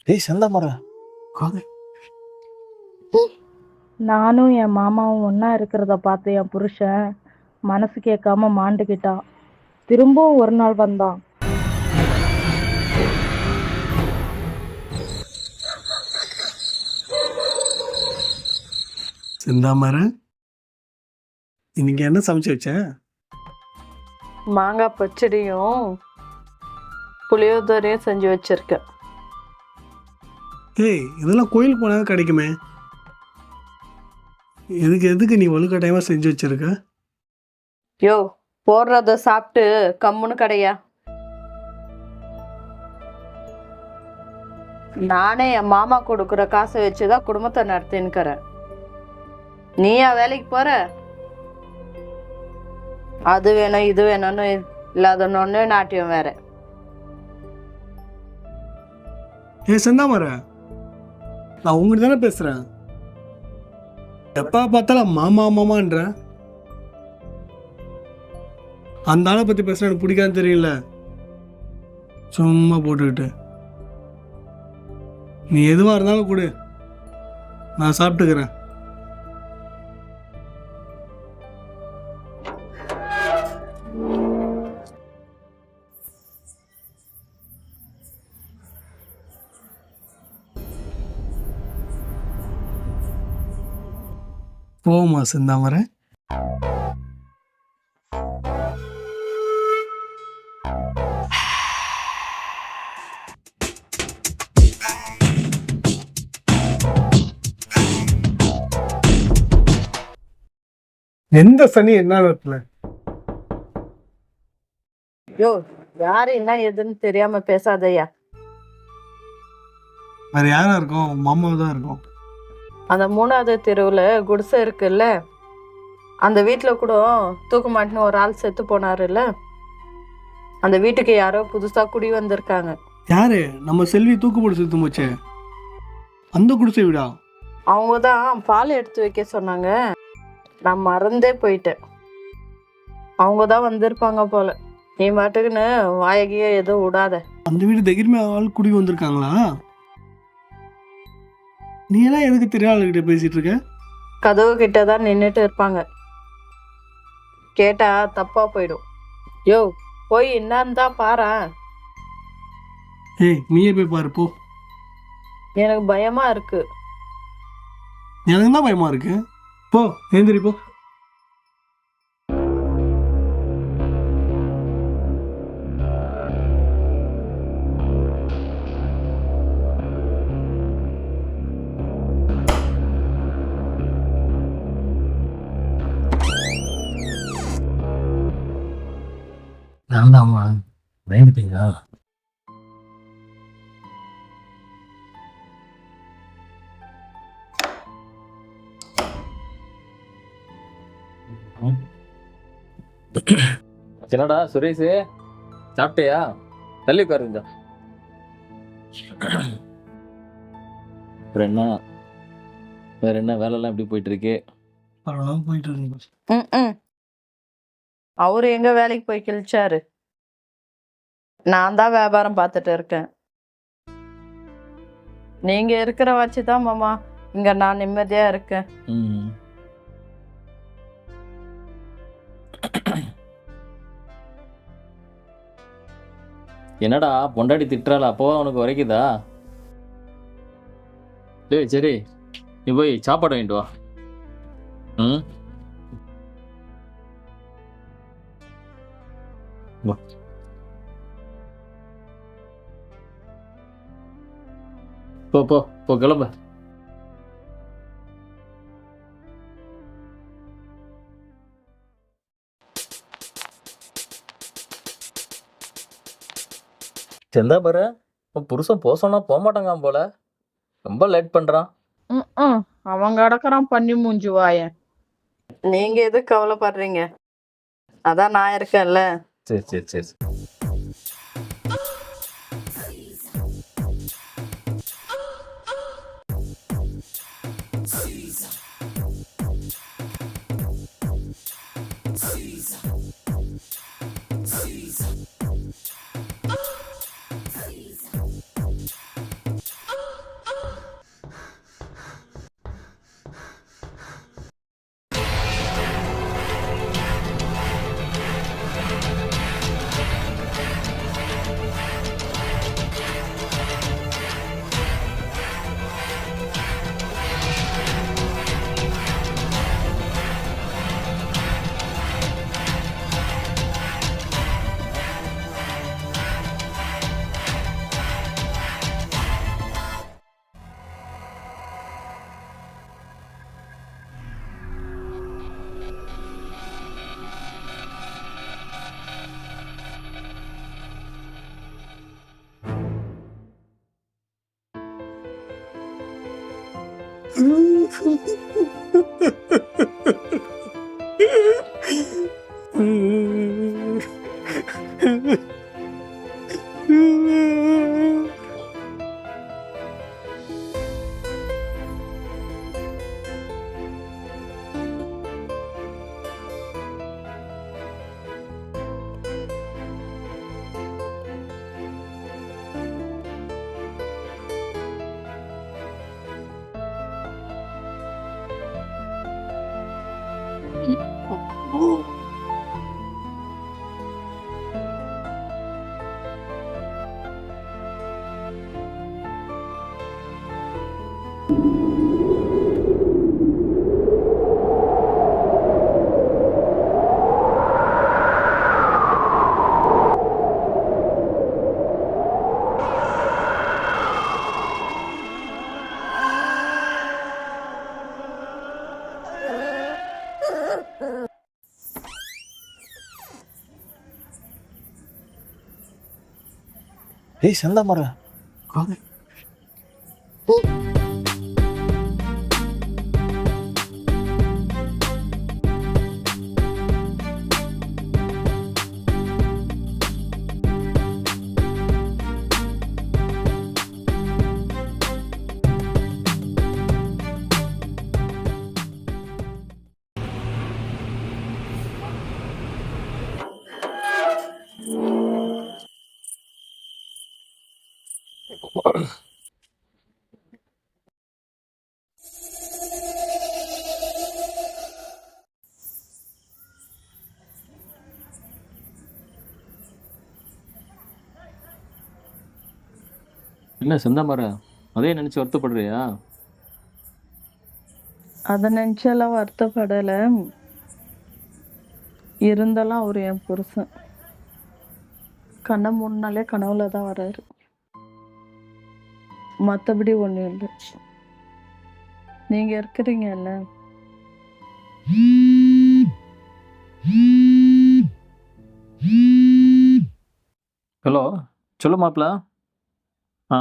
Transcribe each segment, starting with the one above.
டேய் செந்தாமரை காது. நானும் என் மாமாவும் ஒண்ணா இருக்கிறத பார்த்து என் புருஷன் மனசு கேட்காம மாண்டுக்கிட்டான். திரும்பவும் ஒரு நாள் வந்தான். செந்தாமரை இன்னைக்கு என்ன சமைச்சு வச்ச? மாங்காய் பச்சடியும் புளியோதரையும் செஞ்சு வச்சிருக்கேன். ஏய் இதெல்லாம் கோயில் போனால் கிடைக்குமே, எதுக்கு நீ வலுக்கட்டாயமா செஞ்சு வச்சிருக்க? யோ, போடுறத சாப்பிட்டு கம்முன்னு கடையா. நானே என் மாமா கொடுக்குற காசை வச்சுதான் குடும்பத்தை நடத்தின்னுக்கிறேன். நீயா வேலைக்கு போற? அது வேணும் இது வேணும்னு இல்லாதன்னு நாட்டியம் வேற. ஏ செந்தாமரை, நான் உங்ககிட்ட தானே பேசுறேன். எப்ப பார்த்தாலும் மாமா மாமான்ற அந்த ஆளை பத்தி பேசுற எனக்கு பிடிக்காதுன்னு தெரியல. சும்மா போட்டுக்கிட்டு நீ எதுவா இருந்தாலும் கொடு, நான் சாப்பிட்டுக்கிறேன். போமா செந்தாமரை. எந்த சனி என்ன இடத்துல? யோ, யாரு என்ன எதுன்னு தெரியாம பேசாதயா. வேற யாரா இருக்கும்? மாமா தான் இருக்கும். அந்த 3வது தெருவுல குடிசை இருக்குல்ல, அந்த வீட்டுல கூட தூக்கு மாட்டின்னு ஒரு ஆள் செத்து போனாருல்ல, அந்த வீட்டுக்கு யாரோ புதுசா குடி வந்திருக்காங்க. யாரு? நம்ம செல்வி தூக்கு போட்டு செத்து போச்சே, அந்த குடிசை வீடா? அவங்க தான் பால் எடுத்து வைக்க சொன்னாங்க, நான் மறந்தே போயிட்டேன். அவங்க தான் வந்திருப்பாங்க போல. நீ பாட்டுக்குன்னு வாயகிய எதுவும் விடாத. அந்த வீடு தைரியமா ஆள் குடி வந்திருக்காங்களா? நீ எல்லாம் எதுக்கு தெரியாத ஆளுகிட்ட பேசிட்டு இருக்க? கதவு கிட்டதான் நின்றுட்டு இருப்பாங்க, கேட்டா தப்பா போயிடும். யோ, போய் என்னன்னு தான் பாரு. ஏய் நீயே போய் பாரு போ. எனக்கு பயமா இருக்கு. எனக்கு தான் பயமா இருக்கு. போ ஏந்திரி போ. நான் தான்மா, பயந்துட்டீங்களா? என்னடா சுரேஷ், சாப்பிட்டியா? தள்ளி உட்காருங்க. வேற என்ன வேலைலாம் எப்படி போயிட்டு இருக்கு? பரவாயில்ல போயிட்டு இருக்கு. அவரு எங்க வேலைக்கு போய் கிழிச்சாரு, நான் தான் வியாபாரம் பார்த்துட்டு இருக்கேன். நீங்க இருக்கிற வச்சுதான் மாமா இங்க நான் நிம்மதியா இருக்கேன். என்னடா பொண்டாட்டி திட்டுறாளா? அப்போவா உனக்கு உரைக்குதா? டேய் சரி, நீ போய் சாப்பாடு வாங்கிட்டு வா. போ போ போ, கிளம்பு. செந்தா பாரு, உன் புருஷன் போக சொன்னா போக மாட்டாங்க போல, ரொம்ப லேட் பண்றான். அவங்க அடக்குறான் பண்ணி மூஞ்சி வாயன். நீங்க எது கவலைப்படுறீங்க, அதான் நான் இருக்கேன்ல. சரி சரி சரி. ஏய் செந்தாமரை காது என்ன செந்தாமரை அதே நினைச்சு வருத்தப்படுறியா? அதை நினச்செல்லாம் வருத்தப்படலை. இருந்தாலும் அவர் என் புருஷன். கண்ணை மூணுனாலே கனவுல தான் வராரு. மற்றபடி ஒன்றும் இல்லை. நீங்கள் இருக்கிறீங்கல்ல. ஹலோ சொல்லு மாப்பிள்ள. ஆ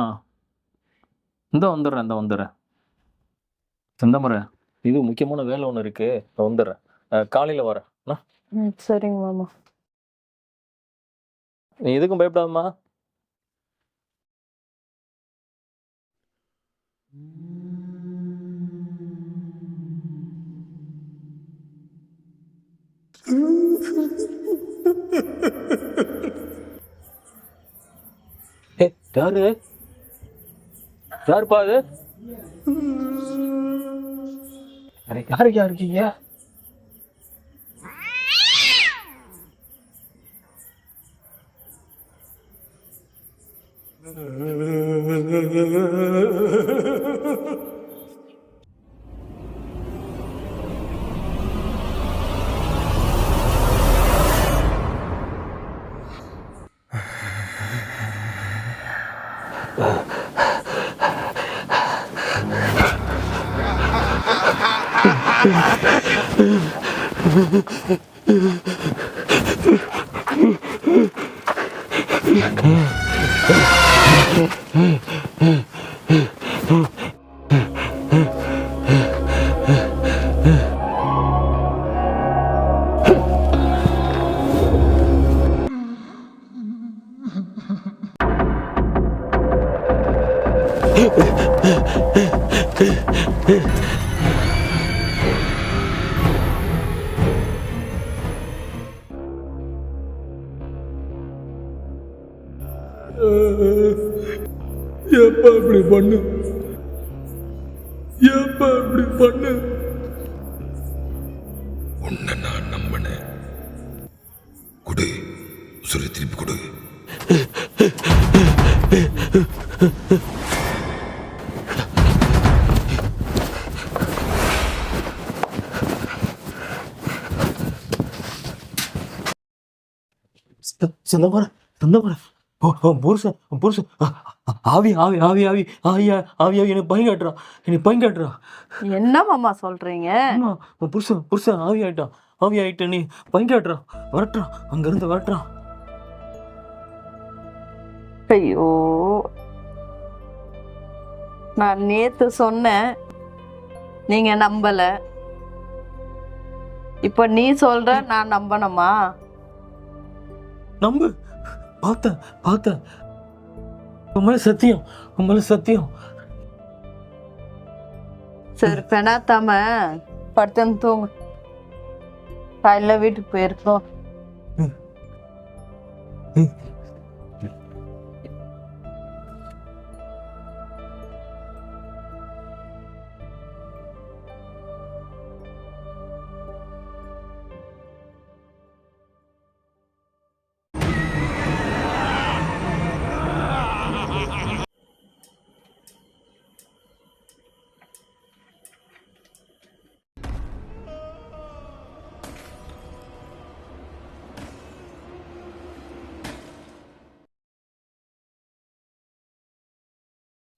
இந்த வந்துடுறேன். செந்தாமரை இது முக்கியமான வேலை ஒன்று இருக்கு, வந்துடுறேன். காலையில் வரேன். சரிங்க மாமா. நீ எதுக்கும் பயப்படாதம்மா. யாருப்பா அது? யாருக்கா இருக்கீங்க? எப்ப இப்படி பண்ணு? உன்னை நான் நம்பினேன். கொடு, உசுரை திருப்பி கொடு. செந்தாமரை புருஷன் ஆவி எனக்கு பயன் காட்டுறான். என்ன மாமா சொல்றீங்க? புருஷன் ஆவி ஆயிட்டான். நீ பயன் காட்டுறான். வரட்டுறான், அங்கிருந்து வரட்டுறான். ஐயோ, நான் நேத்து சொன்னேன் நீங்க நம்பல. இப்போ நீ சொல்ற, நான் நம்பணுமா? நம்பு. பார்த்தேன் உண்மையில சத்தியம். சரி, பெணாத்தாம படுத்துன்னு தூங்கு. காலைல வீட்டுக்கு போயிருக்கோம்.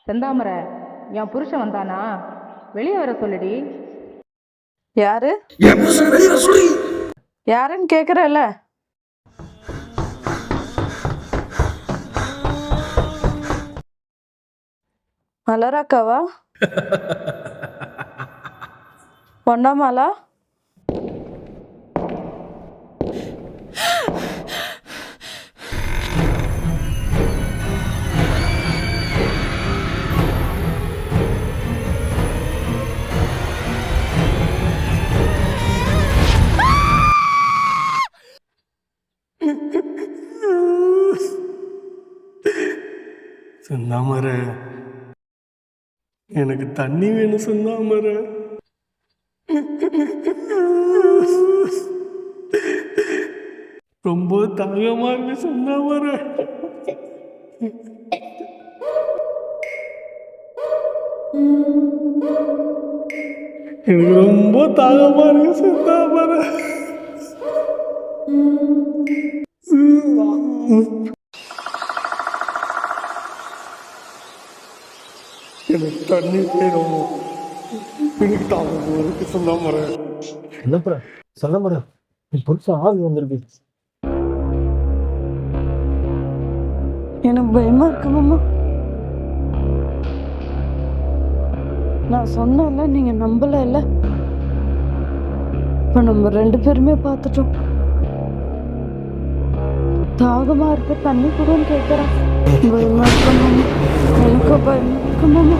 செந்தாமரை, என் புருஷன் வந்தானா? வெளியே வர சொல்லுடி. யாரு யாருன்னு கேக்குறல? மலராக்காவா? பொன்னமாலா? செந்தாமரை, எனக்கு தண்ணி வேணும் செந்தாமரை. ரொம்ப தாகமா இருக்கு செந்தாமரை. எனக்கு ரொம்ப தாகமா இருக்கு செந்தாமரை. எனக்கு தண்ணி வேணும். எனக்கு தாகமா இருக்கு செந்தாமரை. செந்தாமரை, என் புருஷன் ஆவி வந்திருக்கு. எனக்கு பயமா இருக்கு மாமா. நான் சொன்னேன்ல, நீங்க நம்பல இல்ல. இப்ப நம்ம 2 பேருமே பார்த்துட்டோம். தாகமா இருக்க, தண்ணி கூடன்னு கேட்கறான். பயமா இருக்கு மாமா. எனக்கு பயமா இருக்கு மாமா.